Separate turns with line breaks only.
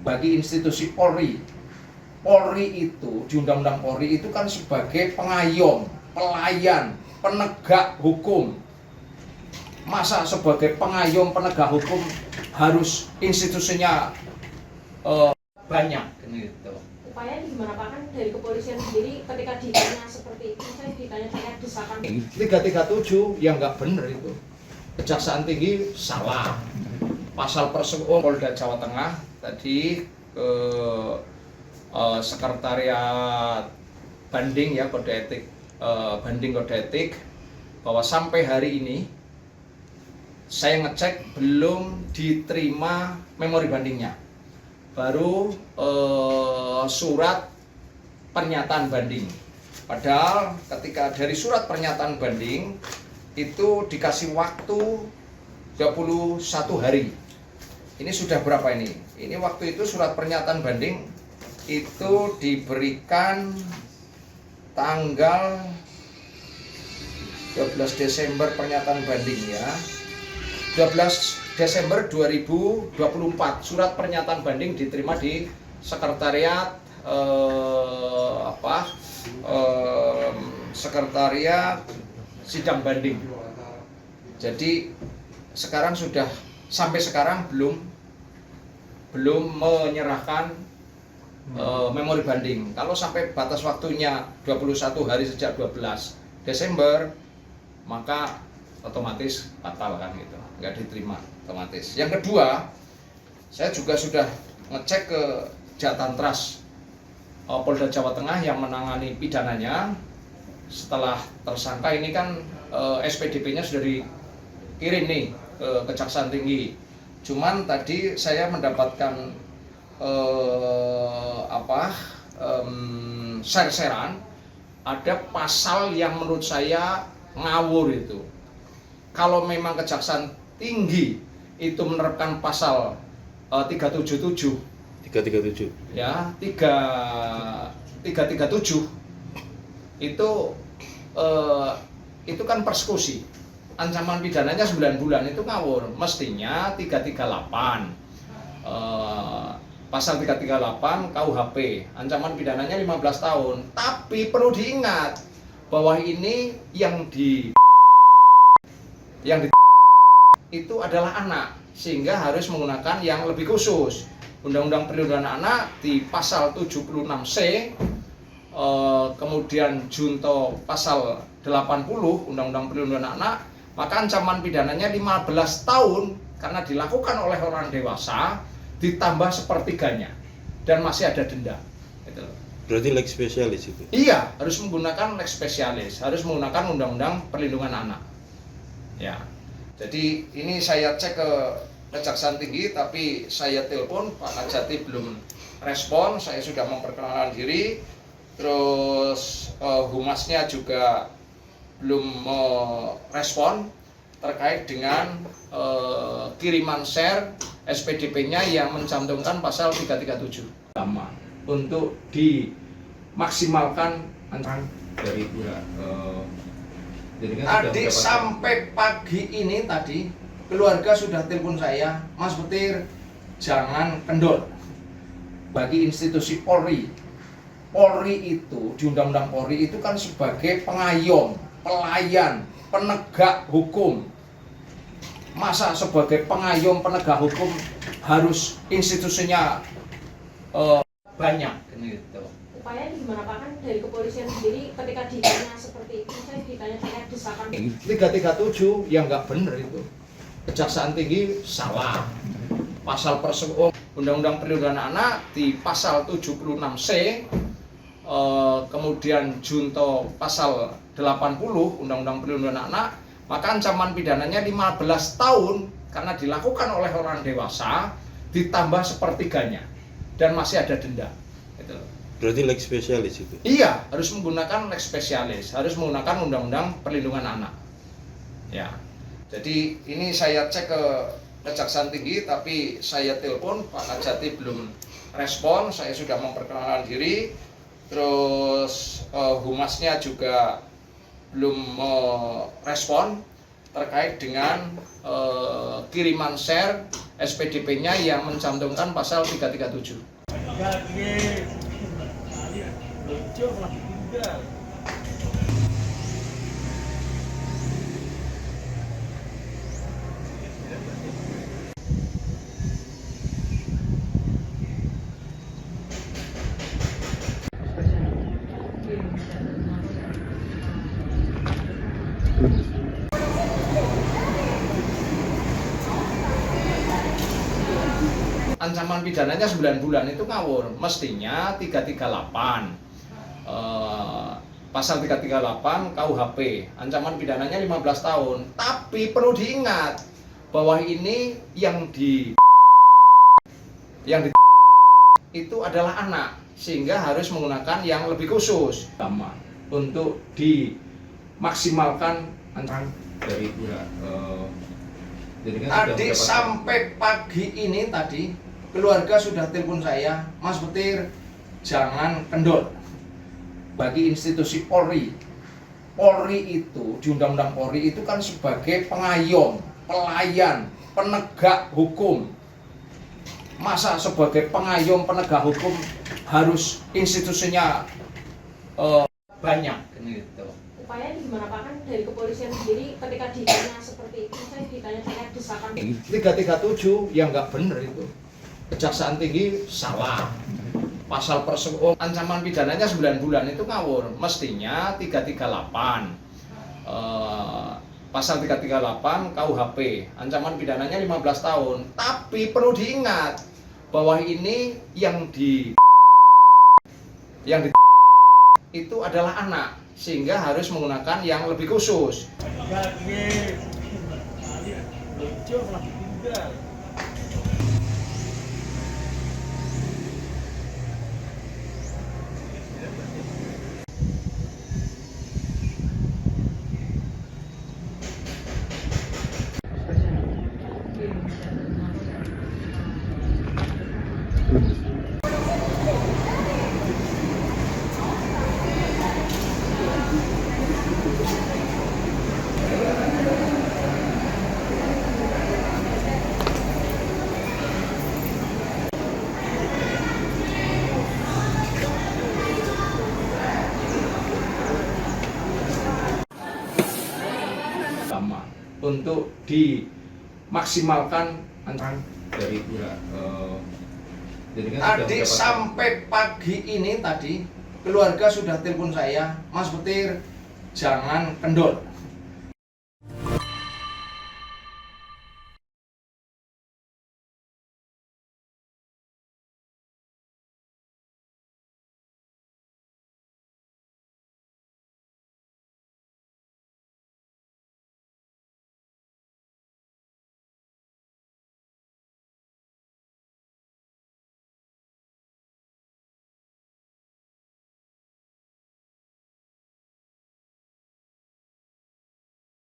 bagi institusi Polri. Polri itu, di Undang-Undang Polri itu kan sebagai pengayom, pelayan, penegak hukum. Masa sebagai pengayom, penegak hukum harus institusinya banyak gitu.
Upaya gimana Pak, kan dari kepolisian sendiri ketika ditanya seperti itu, saya ditanya terkait desakan
337 yang nggak bener itu. Kejaksaan Tinggi salah. Pasal persetujuan Polda Jawa Tengah tadi ke sekretariat banding ya kode etik, banding kode etik, bahwa sampai hari ini saya ngecek belum diterima memori bandingnya, baru surat pernyataan banding. Padahal ketika dari surat pernyataan banding itu dikasih waktu 21 hari. Ini sudah berapa ini? Ini waktu itu surat pernyataan banding itu diberikan tanggal 12 Desember pernyataan banding ya. 12 Desember 2024 surat pernyataan banding diterima di sekretariat sekretariat sidang banding. Jadi sekarang sudah sampai sekarang belum menyerahkan memori banding. Kalau sampai batas waktunya 21 hari sejak 12 Desember maka otomatis batal kan gitu, nggak diterima otomatis. Yang kedua, saya juga sudah ngecek ke Jatantras Polda Jawa Tengah yang menangani pidananya. Setelah tersangka ini kan SPDP-nya sudah dikirim nih ke Kejaksaan Tinggi. Cuman tadi saya mendapatkan share-sharean ada pasal yang menurut saya ngawur itu. Kalau memang Kejaksaan Tinggi itu menerapkan pasal 337 ya 337 itu kan persekusi, ancaman pidananya 9 bulan, itu ngawur. Mestinya 338 pasal 338 KUHP ancaman pidananya 15 tahun. Tapi perlu diingat bahwa ini yang itu adalah anak, sehingga harus menggunakan yang lebih khusus. Undang-Undang Perlindungan Anak di pasal 76C, kemudian junto pasal 80 Undang-Undang Perlindungan Anak, maka ancaman pidananya 15 tahun karena dilakukan oleh orang dewasa ditambah sepertiganya dan masih ada denda. Gitu.
Berarti lex spesialis itu?
Iya, harus menggunakan lex spesialis, harus menggunakan Undang-Undang Perlindungan Anak. Ya, jadi ini saya cek ke Kejaksaan Tinggi, tapi saya telepon Pak Kajati belum respon. Saya sudah memperkenalkan diri, terus humasnya juga belum merespon terkait dengan kiriman share SPDP-nya yang mencantumkan pasal 337 untuk dimaksimalkan ancaman dari tadi sampai pagi ini. Tadi keluarga sudah telepon saya, Mas Petir jangan kendor. Bagi institusi Polri, Polri itu di Undang-Undang Polri itu kan sebagai pengayom, pelayan, penegak hukum. Masa sebagai pengayom, penegak hukum harus institusinya banyak gitu.
upaya gimana Pak, kan dari kepolisian sendiri ketika ditanya seperti itu, saya ditanya terkait desakan
337 yang nggak bener itu. Kejaksaan Tinggi salah. Pasal persetujuan Undang-Undang Perlindungan Anak di pasal 76C, kemudian junto pasal 80 Undang-Undang Perlindungan Anak, maka ancaman pidananya 15 tahun karena dilakukan oleh orang dewasa ditambah sepertiganya dan masih ada denda. Gitu.
Berarti lex spesialis itu?
Iya, harus menggunakan lex spesialis, harus menggunakan Undang-Undang Perlindungan Anak. Ya, jadi ini saya cek ke Kejaksaan Tinggi, tapi saya telepon Pak Kajati belum respon. Saya sudah memperkenalkan diri, terus humasnya juga belum merespon terkait dengan kiriman share SPDP-nya yang mencantumkan pasal 337. Ancaman pidananya 9 bulan itu ngawur. Mestinya 338. Pasal 338 KUHP, ancaman pidananya 15 tahun. Tapi perlu diingat bahwa ini yang itu adalah anak, sehingga harus menggunakan yang lebih khusus untuk dimaksimalkan ancaman dari tadi sampai pagi ini tadi keluarga sudah telepon saya, Mas Petir jangan kendor bagi institusi Polri. Polri itu di Undang-Undang Polri itu kan sebagai pengayom, pelayan, penegak hukum. Masa sebagai pengayom, penegak hukum harus institusinya banyak gitu.
Upaya gimana Pak, kan dari kepolisian sendiri ketika ditanya seperti itu, saya ditanya terkait desakan
337 yang nggak bener itu. Kejaksaan tinggi salah. Pasal ancaman pidananya 9 bulan itu ngawur. Mestinya 338. Pasal 338 KUHP, ancaman pidananya 15 tahun. Tapi perlu diingat bahwa ini yang itu adalah anak, sehingga harus menggunakan yang lebih khusus. Untuk dimaksimalkan ancaman dari tadi sampai pagi ini tadi keluarga sudah telepon saya, Mas Petir jangan kendor